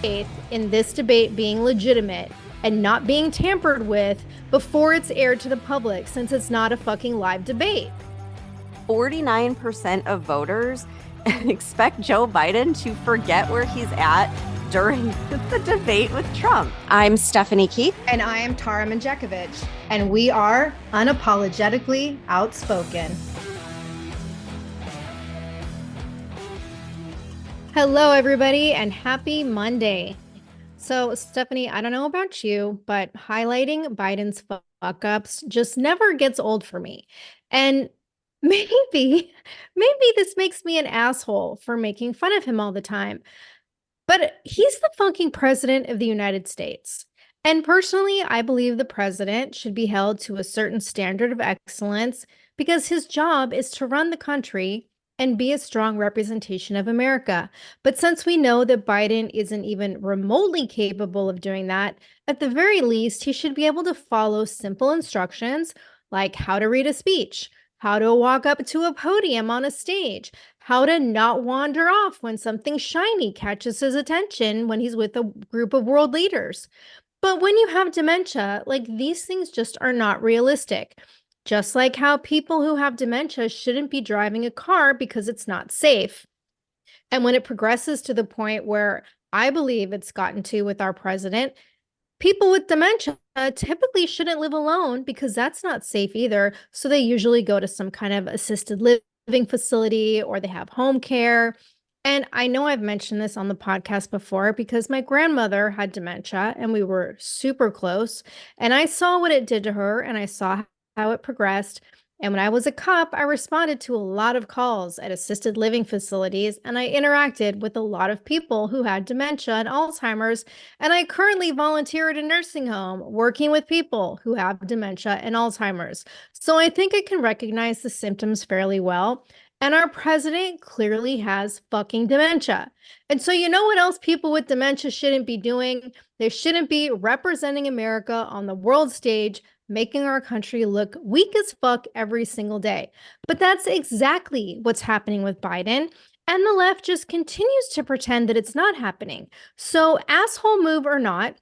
faith in this debate being legitimate and not being tampered with before it's aired to the public, since it's not a fucking live debate. 49% of voters expect Joe Biden to forget where he's at during the debate with Trump. I'm Stephanie Keith. And I am Tara Manjakovic. And we are unapologetically outspoken. Hello, everybody, and happy Monday. So, Stephanie, I don't know about you, but highlighting Biden's fuck-ups just never gets old for me. And maybe this makes me an asshole for making fun of him all the time. But he's the fucking president of the United States. And personally, I believe the president should be held to a certain standard of excellence because his job is to run the country and be a strong representation of America. But since we know that Biden isn't even remotely capable of doing that, at the very least, he should be able to follow simple instructions like how to read a speech, how to walk up to a podium on a stage, how to not wander off when something shiny catches his attention when he's with a group of world leaders. But when you have dementia, like these things just are not realistic. Just like how people who have dementia shouldn't be driving a car because it's not safe. And when it progresses to the point where I believe it's gotten to with our president, people with dementia typically shouldn't live alone because that's not safe either. So they usually go to some kind of assisted living facility or they have home care. And I know I've mentioned this on the podcast before because my grandmother had dementia and we were super close. And I saw what it did to her and I saw how it progressed. And when I was a cop, I responded to a lot of calls at assisted living facilities, and I interacted with a lot of people who had dementia and Alzheimer's. And I currently volunteer at a nursing home working with people who have dementia and Alzheimer's. So I think I can recognize the symptoms fairly well. And our president clearly has fucking dementia. And so you know what else people with dementia shouldn't be doing? They shouldn't be representing America on the world stage, making our country look weak as fuck every single day. But that's exactly what's happening with Biden. And the left just continues to pretend that it's not happening. So, asshole move or not,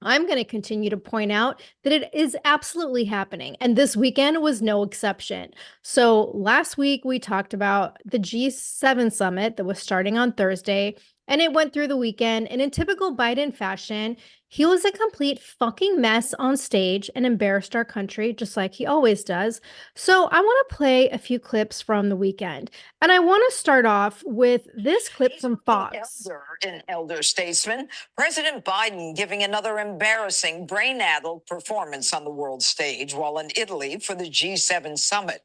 I'm going to continue to point out that it is absolutely happening. And this weekend was no exception. So, last week we talked about the G7 summit that was starting on Thursday. And it went through the weekend. And in typical Biden fashion, he was a complete fucking mess on stage and embarrassed our country just like he always does. So I want to play a few clips from the weekend. And I want to start off with this clip from Fox. An elder statesman, President Biden giving another embarrassing brain-addled performance on the world stage while in Italy for the G7 summit.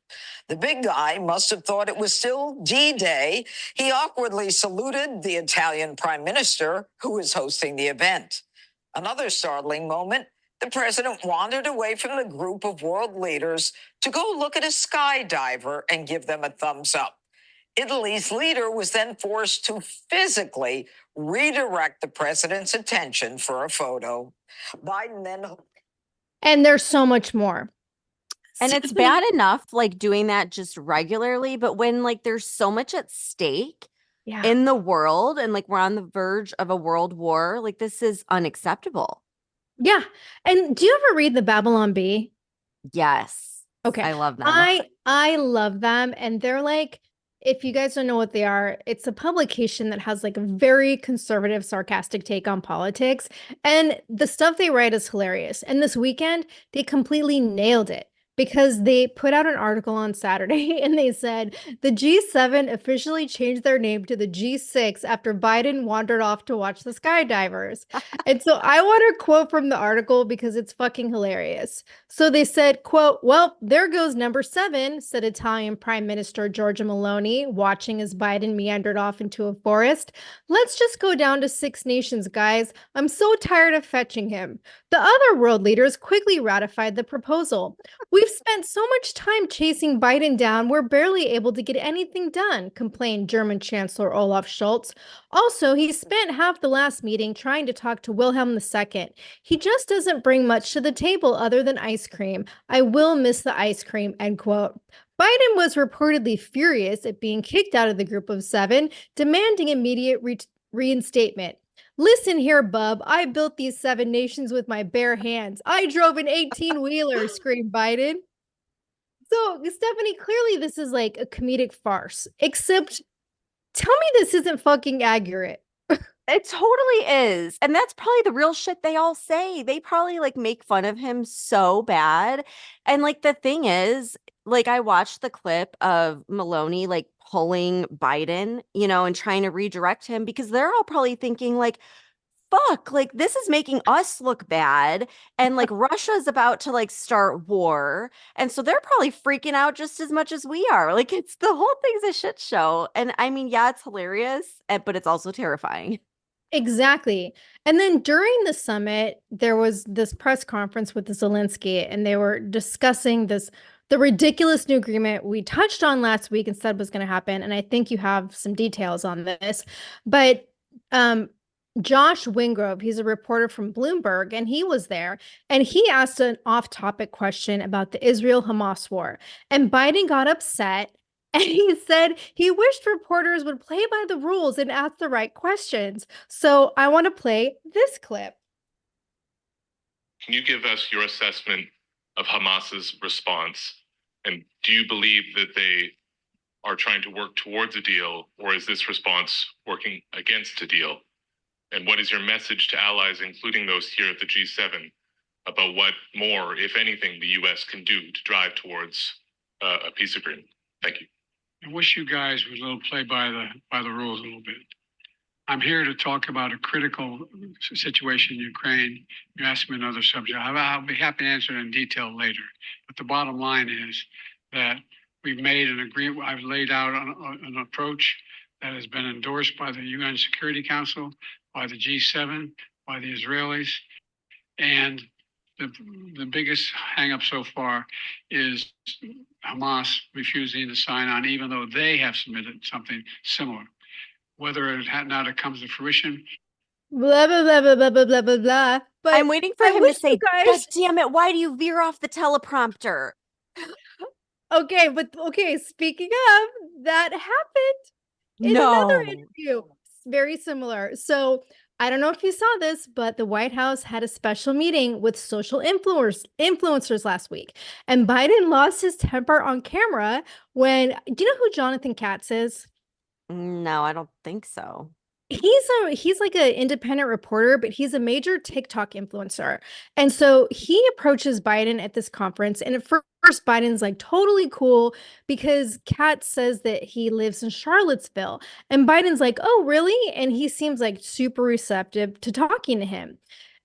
The big guy must have thought it was still D-Day. He awkwardly saluted the Italian prime minister who was hosting the event. Another startling moment, the president wandered away from the group of world leaders to go look at a skydiver and give them a thumbs up. Italy's leader was then forced to physically redirect the president's attention for a photo. Biden then... And there's so much more. And it's bad enough, like, doing that just regularly, but when, like, there's so much at stake in the world and, like, we're on the verge of a world war, like, this is unacceptable. Yeah. And do you ever read the Babylon Bee? Yes. Okay. I love them. I love them. And they're like, if you guys don't know what they are, it's a publication that has like a very conservative, sarcastic take on politics. And the stuff they write is hilarious. And this weekend, they completely nailed it. Because they put out an article on Saturday and they said the G7 officially changed their name to the G6 after Biden wandered off to watch the skydivers. And so I want to quote from the article because it's fucking hilarious. So they said, quote, "Well, there goes number 7, said Italian Prime Minister Giorgia Meloni, watching as Biden meandered off into a forest. Let's just go down to 6 nations, guys. I'm so tired of fetching him." The other world leaders quickly ratified the proposal. We've spent so much time chasing Biden down, we're barely able to get anything done, complained German Chancellor Olaf Scholz. Also, he spent half the last meeting trying to talk to Wilhelm II. He just doesn't bring much to the table other than ice cream. I will miss the ice cream, end quote. Biden was reportedly furious at being kicked out of the group of 7, demanding immediate reinstatement. Listen here, bub. I built these 7 nations with my bare hands. I drove an 18-wheeler, screamed Biden. So, Stephanie, clearly this is like a comedic farce, except tell me this isn't fucking accurate. It totally is. And that's probably the real shit they all say. They probably like make fun of him so bad. And like the thing is, like I watched the clip of Maloney like pulling Biden, and trying to redirect him because they're all probably thinking like, fuck, like this is making us look bad. And like Russia's about to like start war. And so they're probably freaking out just as much as we are. Like it's the whole thing's a shit show. And I mean, yeah, it's hilarious, but it's also terrifying. Exactly. And then during the summit, there was this press conference with Zelensky, and they were discussing the ridiculous new agreement we touched on last week and said was going to happen. And I think you have some details on this. But um, Josh Wingrove, he's a reporter from Bloomberg, and he was there, and he asked an off-topic question about the Israel-Hamas war. And Biden got upset. And he said he wished reporters would play by the rules and ask the right questions. So I want to play this clip. Can you give us your assessment of Hamas's response? And do you believe that they are trying to work towards a deal, or is this response working against a deal? And what is your message to allies, including those here at the G7, about what more, if anything, the U.S. can do to drive towards a peace agreement? Thank you. I wish you guys would play by the rules a little bit. I'm here to talk about a critical situation in Ukraine. You asked me another subject. I'll be happy to answer it in detail later. But the bottom line is that we've made an agreement. I've laid out an approach that has been endorsed by the UN Security Council, by the G7, by the Israelis, and the biggest hangup so far is Hamas refusing to sign on, even though they have submitted something similar. Whether it comes to fruition. Blah, blah, blah, blah, blah, blah, blah, blah, blah. But I'm waiting for him to say, guys... God damn it, why do you veer off the teleprompter? Okay, speaking of, that happened in another interview. Very similar. So I don't know if you saw this, but the White House had a special meeting with social influencers last week. And Biden lost his temper on camera when, do you know who Jonathan Katz is? No, I don't think so. He's like an independent reporter, but he's a major TikTok influencer. And so he approaches Biden at this conference. And at first, Biden's like totally cool because Katz says that he lives in Charlottesville. And Biden's like, oh, really? And he seems like super receptive to talking to him.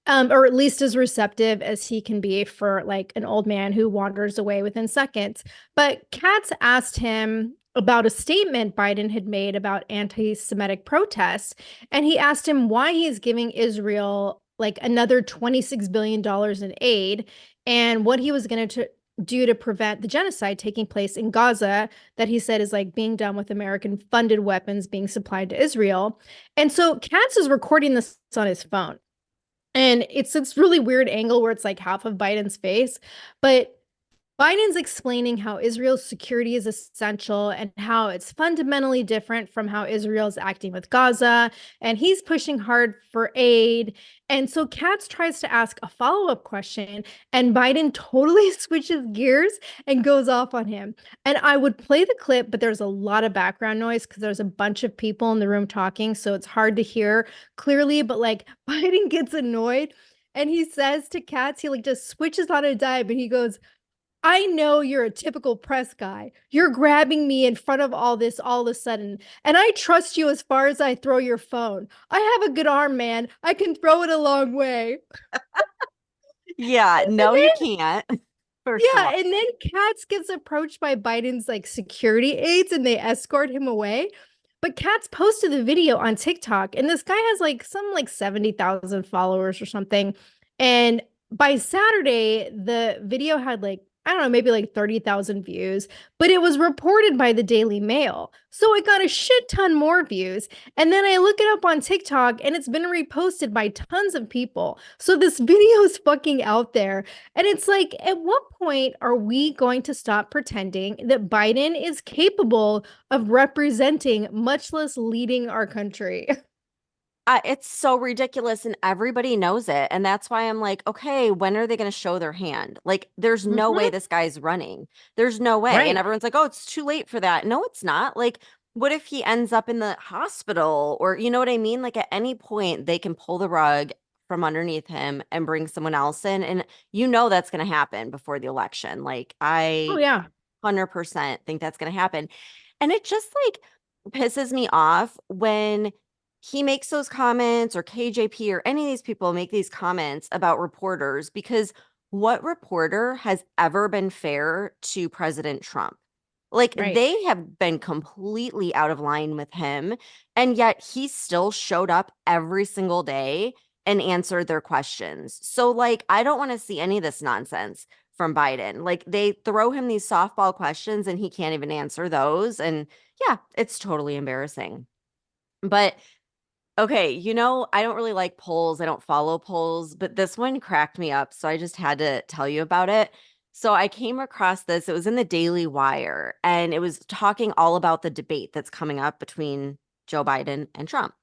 Or at least as receptive as he can be for like an old man who wanders away within seconds. But Katz asked him about a statement Biden had made about anti-Semitic protests. And he asked him why he's giving Israel like another $26 billion in aid and what he was going to do to prevent the genocide taking place in Gaza that he said is like being done with American funded weapons being supplied to Israel. And so Katz is recording this on his phone. And it's this really weird angle where it's like half of Biden's face, but Biden's explaining how Israel's security is essential and how it's fundamentally different from how Israel's acting with Gaza. And he's pushing hard for aid. And so Katz tries to ask a follow-up question, and Biden totally switches gears and goes off on him. And I would play the clip, but there's a lot of background noise because there's a bunch of people in the room talking. So it's hard to hear clearly, but like Biden gets annoyed and he says to Katz, he like just switches on a dime and he goes, I know you're a typical press guy. You're grabbing me in front of all this all of a sudden. And I trust you as far as I throw your phone. I have a good arm, man. I can throw it a long way. Yeah, no, you can't. Yeah, and then Katz gets approached by Biden's like security aides and they escort him away. But Katz posted the video on TikTok, and this guy has like some like 70,000 followers or something. And by Saturday, the video had like, I don't know, maybe like 30,000 views, but it was reported by the Daily Mail. So it got a shit ton more views. And then I look it up on TikTok and it's been reposted by tons of people. So this video is fucking out there. And it's like, at what point are we going to stop pretending that Biden is capable of representing, much less leading our country? It's so ridiculous and everybody knows it. And that's why I'm like, okay, when are they going to show their hand? Like, there's no way Mhm. this guy's running. There's no way. And Right. everyone's like, oh, it's too late for that. No, it's not. Like, what if he ends up in the hospital or you know what I mean? Like, at any point, they can pull the rug from underneath him and bring someone else in. And you know that's going to happen before the election. Like, Oh I yeah. 100% think that's going to happen. And it just like pisses me off when he makes those comments or KJP or any of these people make these comments about reporters because what reporter has ever been fair to President Trump? Like Right. they have been completely out of line with him. And yet he still showed up every single day and answered their questions. So, like, I don't want to see any of this nonsense from Biden. Like, they throw him these softball questions and he can't even answer those. And yeah, it's totally embarrassing. But okay, I don't really like polls. I don't follow polls, but this one cracked me up. So I just had to tell you about it. So I came across this. It was in the Daily Wire, and it was talking all about the debate that's coming up between Joe Biden and Trump.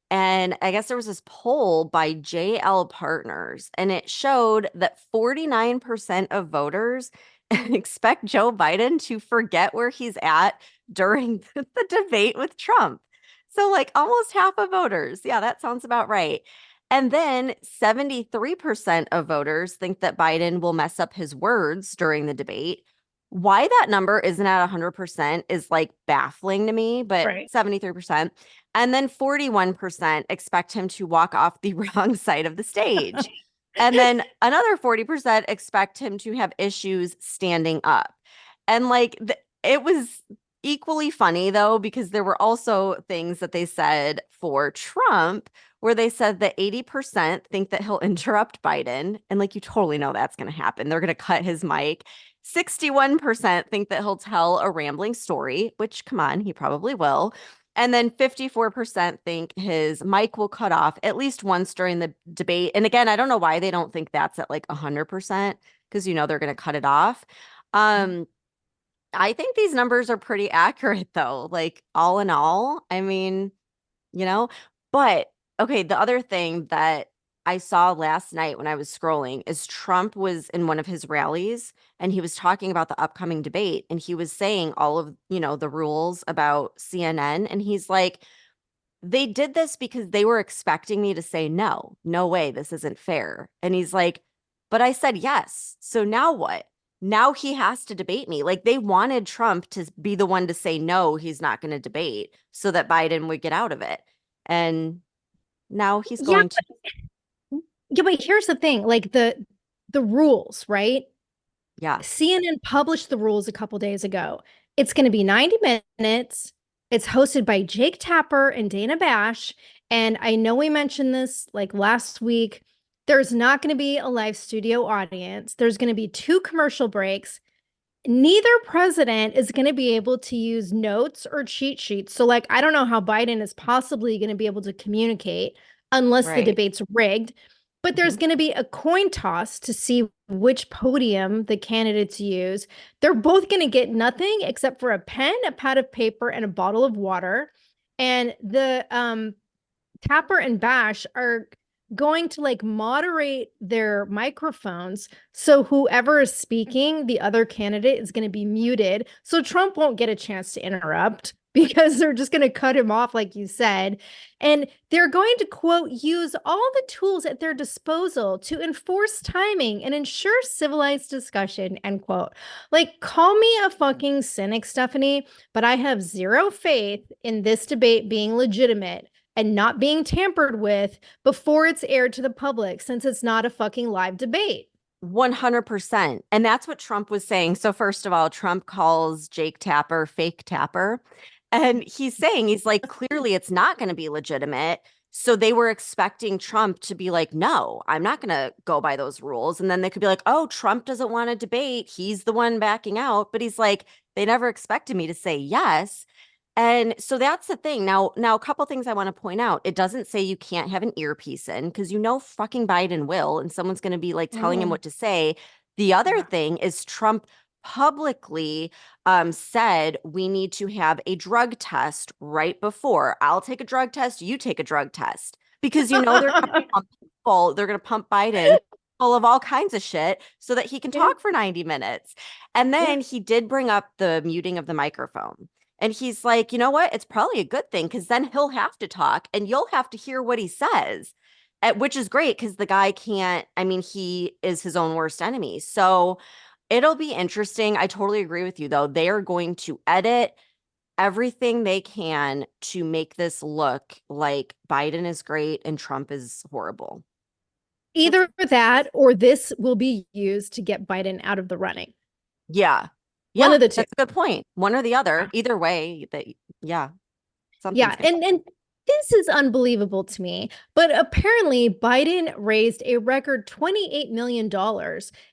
And I guess there was this poll by JL Partners, and it showed that 49% of voters expect Joe Biden to forget where he's at during the debate with Trump. So, like almost half of voters. Yeah, that sounds about right. And then 73% of voters think that Biden will mess up his words during the debate. Why that number isn't at 100% is like baffling to me, but Right. 73%. And then 41% expect him to walk off the wrong side of the stage. And then another 40% expect him to have issues standing up. And like it was equally funny though, because there were also things that they said for Trump where they said that 80% think that he'll interrupt Biden. And like you totally know that's going to happen. They're going to cut his mic. 61% think that he'll tell a rambling story, which come on, he probably will. And then 54% think his mic will cut off at least once during the debate. And again, I don't know why they don't think that's at like 100% because they're going to cut it off. Um, I think these numbers are pretty accurate though. Like all in all, I mean, you know, but okay, the other thing that I saw last night when I was scrolling is Trump was in one of his rallies and he was talking about the upcoming debate and he was saying all of, the rules about CNN and he's like they did this because they were expecting me to say no. No way, this isn't fair. And he's like, but I said yes. So now what? Now he has to debate me. Like they wanted Trump to be the one to say no, he's not going to debate so that Biden would get out of it. And now he's Yeah. going to. Yeah, but here's the thing, like the rules, right? Yes. CNN published the rules a couple days ago. It's going to be 90 minutes. It's hosted by Jake Tapper and Dana Bash. And I know we mentioned this like last week. There's not going to be a live studio audience. There's going to be 2 commercial breaks. Neither president is going to be able to use notes or cheat sheets. So, like, I don't know how Biden is possibly going to be able to communicate unless the Right. debate's rigged. But there's Mhm. going to be a coin toss to see which podium the candidates use. They're both going to get nothing except for a pen, a pad of paper, and a bottle of water. And the Tapper and Bash are going to like moderate their microphones. So whoever is speaking, the other candidate is going to be muted. So Trump won't get a chance to interrupt because they're just going to cut him off, like you said. And they're going to, quote, use all the tools at their disposal to enforce timing and ensure civilized discussion, end quote. Like, call me a fucking cynic, Stephanie, but I have zero faith in this debate being legitimate and not being tampered with before it's aired to the public since it's not a fucking live debate. 100%. And that's what Trump was saying. So, first of all, Trump calls Jake Tapper fake Tapper. And he's like, clearly it's not going to be legitimate. So they were expecting Trump to be like, no, I'm not going to go by those rules. And then they could be like, oh, Trump doesn't want to debate. He's the one backing out. But he's like, they never expected me to say yes. And so that's the thing. Now a couple things I want to point out. It doesn't say you can't have an earpiece in because fucking Biden will, and someone's going to be like telling him Oh, what to say. The other yeah. thing is Trump publicly said we need to have a drug test right before. I'll take a drug test, you take a drug test. because they're going to pump Biden full of all kinds of shit so that he can talk for 90 minutes. And then he did bring up the muting of the microphone. And he's like, you know what? It's probably a good thing because then he'll have to talk and you'll have to hear what he says, which is great because the guy can't, he is his own worst enemy. So it'll be interesting. I totally agree with you, though. They are going to edit everything they can to make this look like Biden is great and Trump is horrible. Either that or this will be used to get Biden out of the running. Yeah. One of the two. That's a good point. One or the other. Either way, yeah. And this is unbelievable to me. But apparently, Biden raised a record $28 million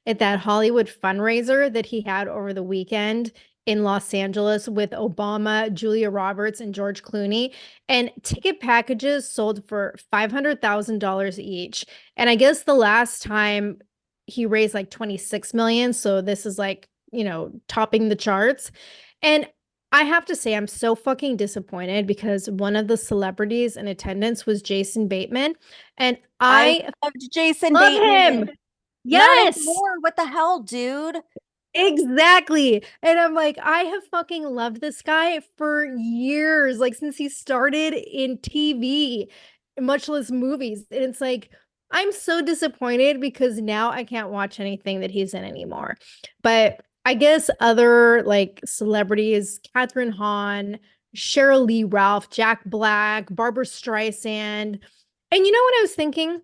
at that Hollywood fundraiser that he had over the weekend in Los Angeles with Obama, Julia Roberts, and George Clooney. And ticket packages sold for $500,000 each. And I guess the last time he raised like 26 million. So this is like, topping the charts. And I have to say, I'm so fucking disappointed because one of the celebrities in attendance was Jason Bateman. And I loved Jason love Bateman. him. Yes. Not anymore. What the hell, dude? Exactly. And I'm like, I have fucking loved this guy for years, like since he started in TV, much less movies. And it's like, I'm so disappointed because now I can't watch anything that he's in anymore. But I guess other like celebrities, Catherine Hahn, Cheryl Lee Ralph, Jack Black, Barbara Streisand. And you know what I was thinking?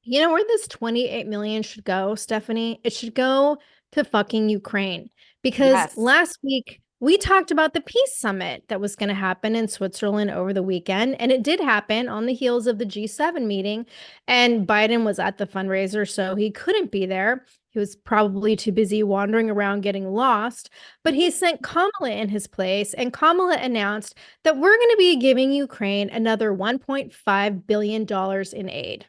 You know where this 28 million should go, Stephanie? It should go to fucking Ukraine. Because last week we talked about the peace summit that was going to happen in Switzerland over the weekend. And it did happen on the heels of the G7 meeting. And Biden was at the fundraiser, so he couldn't be there. He was probably too busy wandering around getting lost. But he sent Kamala in his place. And Kamala announced that we're going to be giving Ukraine another $1.5 billion in aid.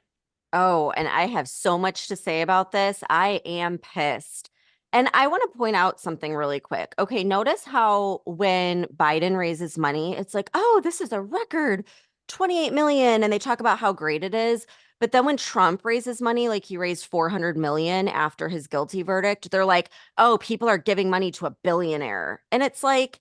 Oh, and I have so much to say about this. I am pissed. And I want to point out something really quick. Okay, notice how when Biden raises money, it's like, oh, this is a record 28 million. And they talk about how great it is. But then when Trump raises money, like he raised 400 million after his guilty verdict, they're like, oh, people are giving money to a billionaire. And it's like,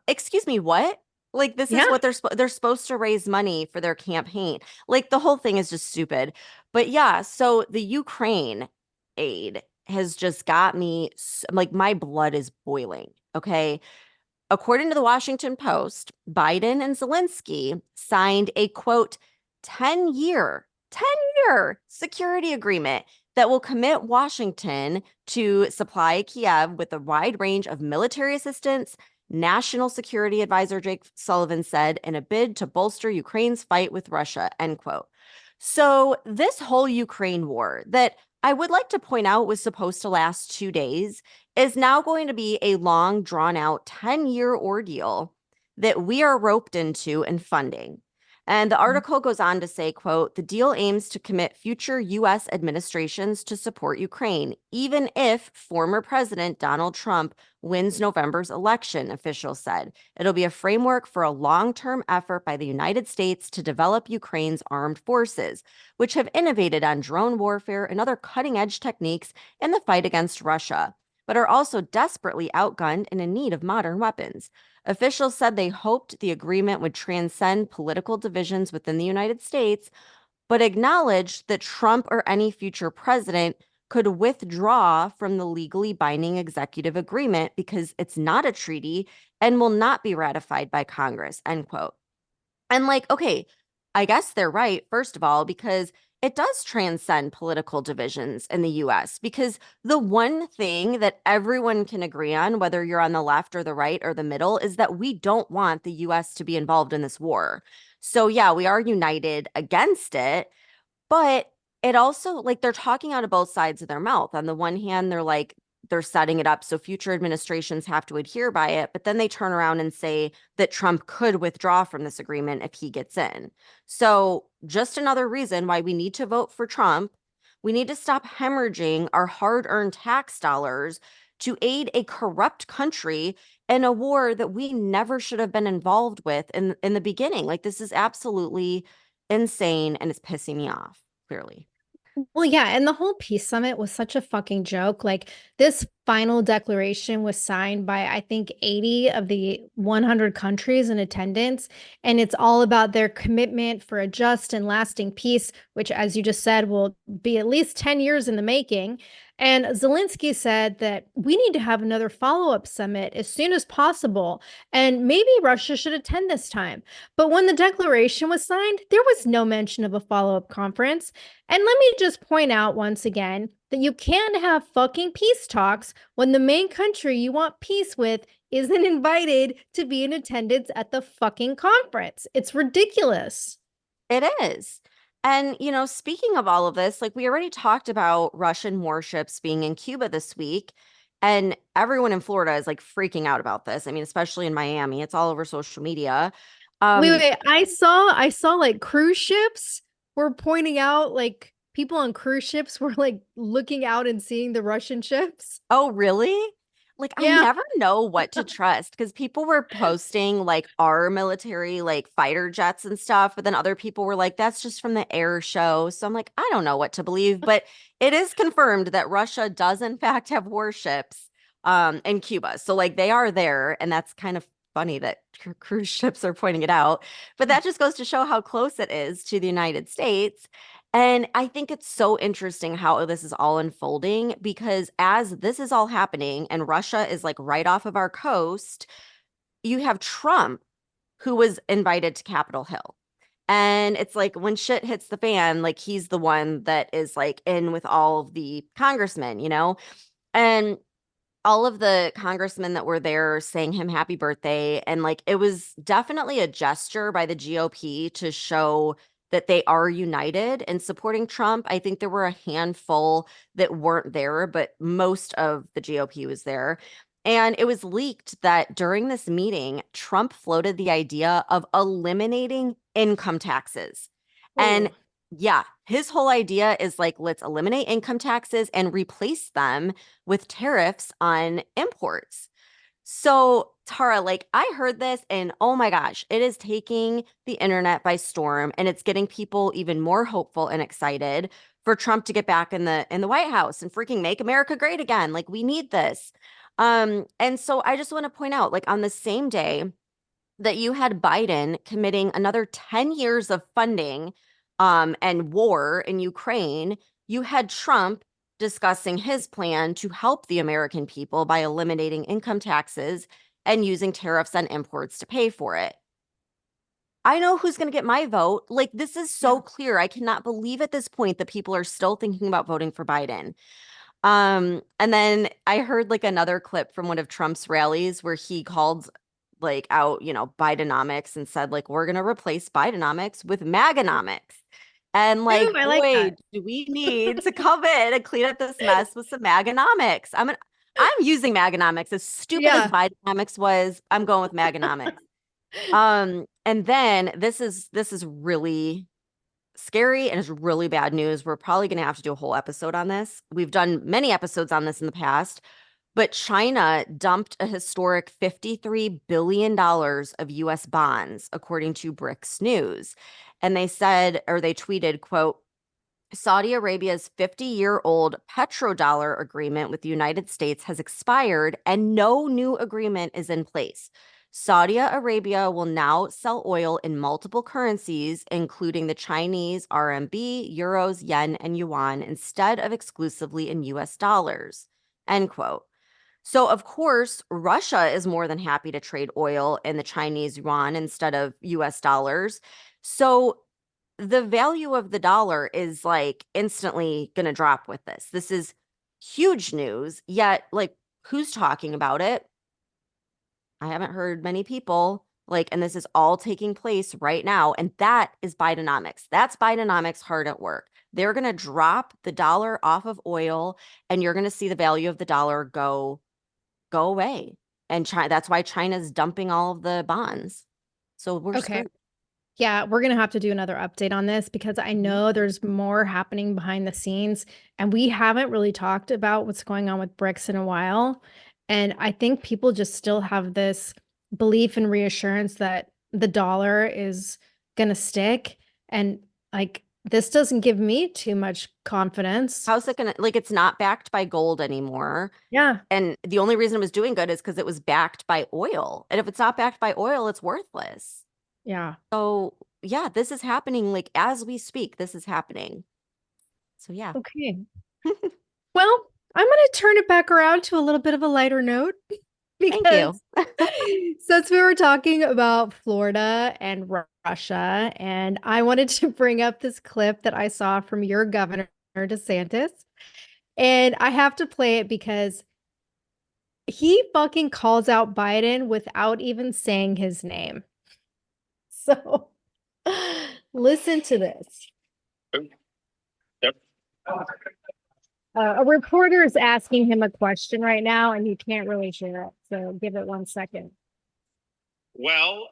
excuse me, what? Like this is what they're supposed to raise money for their campaign. Like the whole thing is just stupid. But yeah, so the Ukraine aid has just got me like my blood is boiling. Okay. According to the Washington Post, Biden and Zelensky signed a quote 10-year security agreement that will commit Washington to supply Kiev with a wide range of military assistance. National Security Advisor Jake Sullivan said in a bid to bolster Ukraine's fight with Russia, end quote. So this whole Ukraine war that I would like to point out was supposed to last 2 days is now going to be a long, drawn out 10-year ordeal that we are roped into and funding. And the article goes on to say, quote, the deal aims to commit future U.S. administrations to support Ukraine, even if former President Donald Trump wins November's election, officials said. It'll be a framework for a long-term effort by the United States to develop Ukraine's armed forces, which have innovated on drone warfare and other cutting-edge techniques in the fight against Russia, but are also desperately outgunned and in need of modern weapons. Officials said they hoped the agreement would transcend political divisions within the United States, but acknowledged that Trump or any future president could withdraw from the legally binding executive agreement because it's not a treaty and will not be ratified by Congress, end quote. And like, okay, I guess they're right, first of all, because it does transcend political divisions in the US, because the one thing that everyone can agree on, whether you're on the left or the right or the middle, is that we don't want the US to be involved in this war. So yeah, we are united against it, but it also, like, they're talking out of both sides of their mouth. On the one hand, they're setting it up so future administrations have to adhere by it, but then they turn around and say that Trump could withdraw from this agreement if he gets in. So just another reason why we need to vote for Trump. We need to stop hemorrhaging our hard-earned tax dollars to aid a corrupt country in a war that we never should have been involved with in the beginning. Like, this is absolutely insane and it's pissing me off, clearly. Well, yeah, and the whole peace summit was such a fucking joke. Like this final declaration was signed by I think 80 of the 100 countries in attendance, and it's all about their commitment for a just and lasting peace, which as you just said will be at least 10 years in the making. And Zelensky said that we need to have another follow-up summit as soon as possible, and maybe Russia should attend this time. But when the declaration was signed, there was no mention of a follow-up conference. And let me just point out once again that you can't have fucking peace talks when the main country you want peace with isn't invited to be in attendance at the fucking conference. It's ridiculous. It is. And, speaking of all of this, like we already talked about Russian warships being in Cuba this week, and everyone in Florida is like freaking out about this. I mean, especially in Miami, it's all over social media. Wait. I saw like cruise ships were pointing out like people on cruise ships were like looking out and seeing the Russian ships. Oh, really? Like, I Yeah. never know what to trust because people were posting like our military, like fighter jets and stuff. But then other people were like, that's just from the air show. So I'm like, I don't know what to believe. But it is confirmed that Russia does, in fact, have warships in Cuba. So, like, they are there. And that's kind of funny that cruise ships are pointing it out. But that just goes to show how close it is to the United States. And I think it's so interesting how this is all unfolding because as this is all happening and Russia is like right off of our coast, you have Trump who was invited to Capitol Hill. And it's like when shit hits the fan, like he's the one that is like in with all of the congressmen. And all of the congressmen that were there sang him happy birthday. And like it was definitely a gesture by the GOP to show that they are united in supporting Trump. I think there were a handful that weren't there, but most of the GOP was there. And it was leaked that during this meeting, Trump floated the idea of eliminating income taxes. And Ooh. yeah, his whole idea is like, let's eliminate income taxes and replace them with tariffs on imports. So, Tara, like I heard this and oh my gosh, it is taking the internet by storm and it's getting people even more hopeful and excited for Trump to get back in the White House and freaking make America great again. Like we need this. And so I just want to point out like on the same day that you had Biden committing another 10 years of funding and war in Ukraine, you had Trump discussing his plan to help the American people by eliminating income taxes and using tariffs on imports to pay for it. I know who's going to get my vote. Like, this is so clear. I cannot believe at this point that people are still thinking about voting for Biden. And then I heard like another clip from one of Trump's rallies where he called like out, Bidenomics and said like we're gonna replace Bidenomics with Maganomics. And Ooh, like, I like boy, that. do we need to come in and clean up this mess with some Maganomics? I'm using Maganomics. As stupid as Yeah. Bidenomics was, I'm going with Maganomics. And then this is really scary and is really bad news. We're probably going to have to do a whole episode on this. We've done many episodes on this in the past, but China dumped a historic $53 billion of US bonds, according to BRICS News. And they said, or they tweeted, quote, Saudi Arabia's 50-year-old petrodollar agreement with the United States has expired and no new agreement is in place. Saudi Arabia will now sell oil in multiple currencies, including the Chinese RMB, euros, yen, and yuan, instead of exclusively in US dollars. End quote. So, of course, Russia is more than happy to trade oil in the Chinese yuan instead of US dollars. So, the value of the dollar is like instantly going to drop with this. This is huge news, yet, like, who's talking about it? I haven't heard many people. Like, and this is all taking place right now. And that is Bidenomics. That's Bidenomics hard at work. They're going to drop the dollar off of oil, and you're going to see the value of the dollar go away. And that's why China's dumping all of the bonds. So we're Okay. screwed. Yeah, we're going to have to do another update on this because I know there's more happening behind the scenes and we haven't really talked about what's going on with BRICS in a while. And I think people just still have this belief and reassurance that the dollar is going to stick. And like, this doesn't give me too much confidence. How's it gonna, like, it's not backed by gold anymore. Yeah. And the only reason it was doing good is because it was backed by oil. And if it's not backed by oil, it's worthless. Yeah. So yeah, this is happening like as we speak. This is happening. So yeah. Okay. Well, I'm going to turn it back around to a little bit of a lighter note Thank you. because since we were talking about Florida and Russia, and I wanted to bring up this clip that I saw from your governor, DeSantis, and I have to play it because he fucking calls out Biden without even saying his name. So listen to this. Yep. A reporter is asking him a question right now, and he can't really share it. So give it 1 second. Well,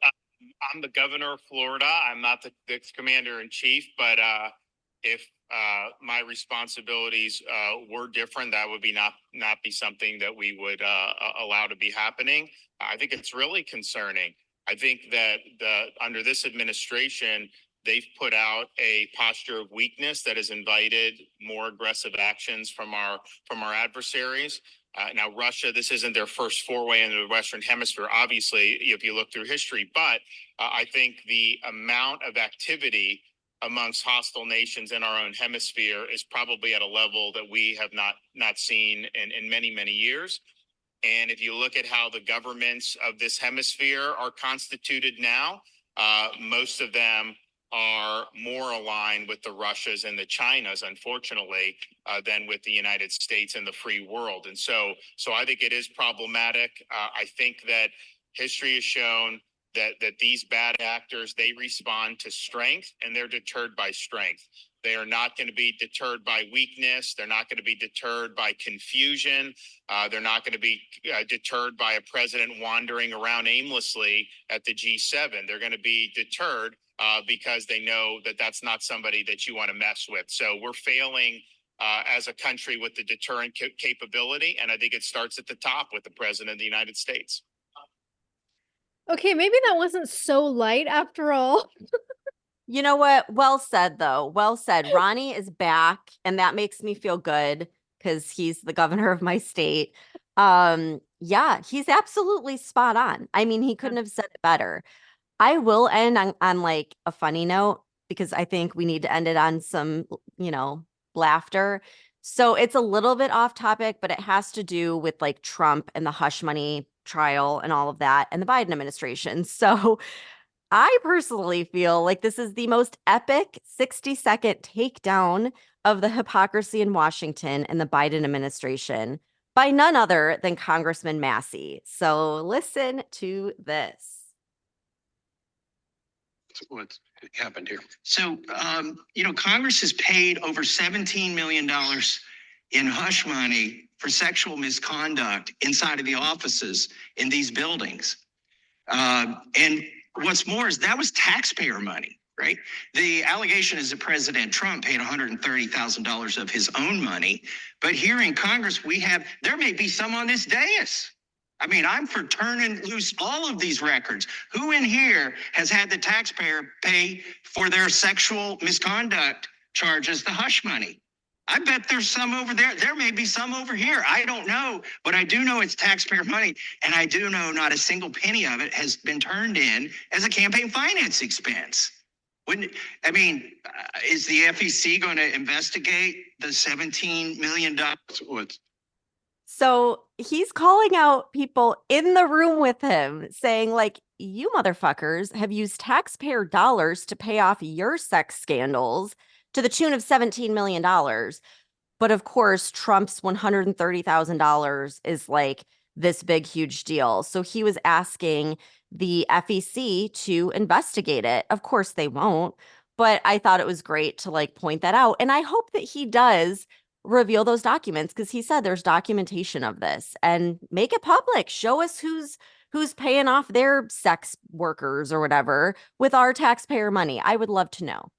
I'm the governor of Florida. I'm not the commander in chief, but if my responsibilities were different, that would be not be something that we would allow to be happening. I think it's really concerning. I think that under this administration, they've put out a posture of weakness that has invited more aggressive actions from our adversaries. Now, Russia, this isn't their first foray into the Western Hemisphere, obviously, if you look through history, but I think the amount of activity amongst hostile nations in our own hemisphere is probably at a level that we have not seen in many, many years. And if you look at how the governments of this hemisphere are constituted now, most of them are more aligned with the Russias and the Chinas, unfortunately, than with the United States and the free world. And so I think it is problematic. I think that history has shown that these bad actors, they respond to strength and they're deterred by strength. They are not going to be deterred by weakness. They're not going to be deterred by confusion. They're not going to be deterred by a president wandering around aimlessly at the G7. They're going to be deterred because they know that that's not somebody that you want to mess with. So we're failing as a country with the deterrent capability. And I think it starts at the top with the president of the United States. Okay, maybe that wasn't so light after all. You know what? Well said, though. Well said. Ronnie is back, and that makes me feel good because he's the governor of my state. Yeah, he's absolutely spot on. I mean, he couldn't have said it better. I will end on like a funny note because I think we need to end it on some, laughter. So it's a little bit off topic, but it has to do with like Trump and the hush money trial and all of that and the Biden administration. So I personally feel like this is the most epic 60-second takedown of the hypocrisy in Washington and the Biden administration by none other than Congressman Massey. So listen to this. What's happened here? So, Congress has paid over $17 million in hush money for sexual misconduct inside of the offices in these buildings. And what's more is that was taxpayer money, right? The allegation is that President Trump paid $130,000 of his own money. But here in Congress, there may be some on this dais. I mean, I'm for turning loose all of these records. Who in here has had the taxpayer pay for their sexual misconduct charges, the hush money? I bet there's some over there. There may be some over here. I don't know, but I do know it's taxpayer money. And I do know not a single penny of it has been turned in as a campaign finance expense. Is the FEC going to investigate the $17 million? So he's calling out people in the room with him saying like, you motherfuckers have used taxpayer dollars to pay off your sex scandals to the tune of $17 million. But of course, Trump's $130,000 is like this big, huge deal. So he was asking the FEC to investigate it. Of course, they won't. But I thought it was great to like point that out. And I hope that he does reveal those documents because he said there's documentation of this and make it public. Show us who's paying off their sex workers or whatever with our taxpayer money. I would love to know.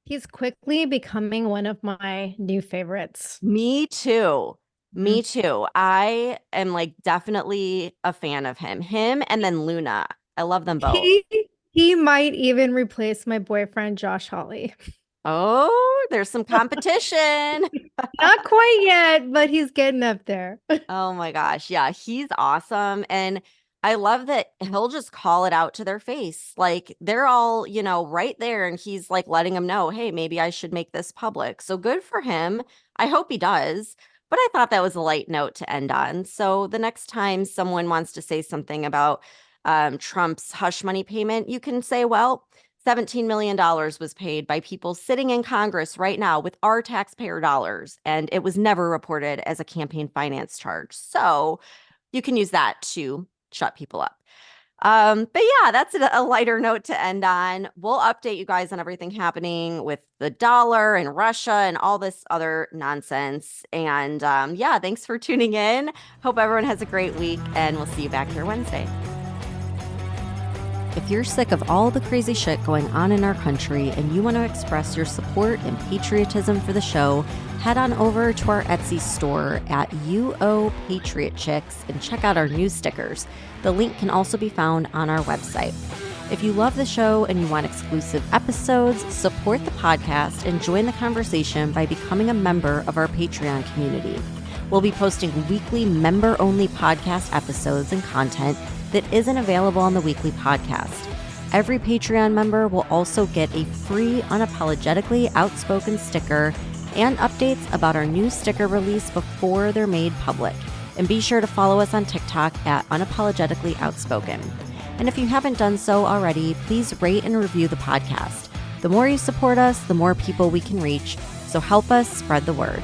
He's quickly becoming one of my new favorites. Me too. Me too. I am like definitely a fan of him. Him and then Luna. I love them both. He might even replace my boyfriend, Josh Hawley. Oh, there's some competition. Not quite yet, but he's getting up there. Oh my gosh. Yeah, he's awesome. And I love that he'll just call it out to their face. Like they're all, right there. And he's like letting them know, hey, maybe I should make this public. So good for him. I hope he does. But I thought that was a light note to end on. So the next time someone wants to say something about Trump's hush money payment, you can say, well, $17 million was paid by people sitting in Congress right now with our taxpayer dollars, and it was never reported as a campaign finance charge. So you can use that to shut people up. But yeah, that's a lighter note to end on. We'll update you guys on everything happening with the dollar and Russia and all this other nonsense. And yeah, thanks for tuning in. Hope everyone has a great week, and we'll see you back here Wednesday. If you're sick of all the crazy shit going on in our country and you want to express your support and patriotism for the show, head on over to our Etsy store at UO Patriot Chicks and check out our new stickers. The link can also be found on our website. If you love the show and you want exclusive episodes, support the podcast and join the conversation by becoming a member of our Patreon community. We'll be posting weekly member-only podcast episodes and content that isn't available on the weekly podcast. Every Patreon member will also get a free Unapologetically Outspoken sticker and updates about our new sticker release before they're made public. And be sure to follow us on TikTok at Unapologetically Outspoken. And if you haven't done so already, please rate and review the podcast. The more you support us, the more people we can reach. So help us spread the word.